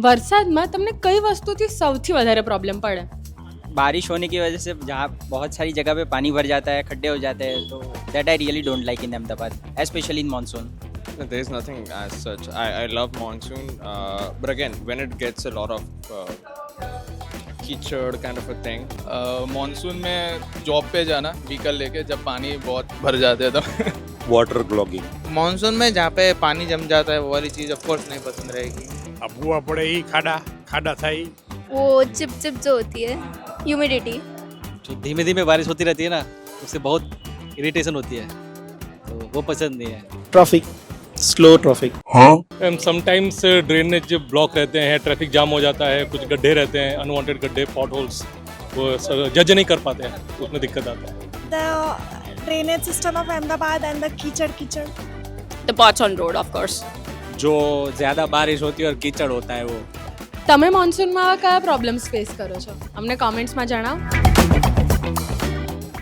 વરસાદમાં તમને કઈ વસ્તુથી સૌથી વધારે પ્રોબ્લેમ પડે? बारिश होने की वजह से जहाँ बहुत सारी जगह पे पानी भर जाता है, खड्डे हो जाते हैं, तो that I really don't like in Ahmedabad, specially in monsoon. There's nothing as such. I love monsoon, but again, when it gets a lot of कीचड़ kind of a thing. Monsoon में जॉब पे जाना व्हीकल लेके जब पानी बहुत भर जाते हैं तो वाटर क्लॉगिंग. मॉनसून में जहाँ पे पानी जम जाता है वो वाली चीज़ ऑफकोर्स नहीं पसंद रहेगी. अबुआ पड़े ही खाड़ा खाड़ा था ही. वो चिपचिप जो होती है, ह्यूमिडिटी. जो धीमे धीमे बारिश होती रहती है ना, उससे बहुत इरिटेशन होती है, तो वो पसंद नहीं है. Traffic, slow traffic. Sometimes drainage block रहते हैं, ट्रैफिक जाम हो जाता है, कुछ गड्ढे रहते हैं, अनवांटेड गड्ढे, पॉट होल्स, वो जज नहीं कर पाते हैं, उसमें दिक्कत आता है. The drainage system of Ahmedabad and the कीचड़. The pots on road, of course. जो ज़्यादा बारिश होती है और कीचड़ होता है वो. તમે મોન્સૂનમાં કયા પ્રોબ્લેમ્સ ફેસ કરો છો? અમને કોમેન્ટ્સમાં જણાવો.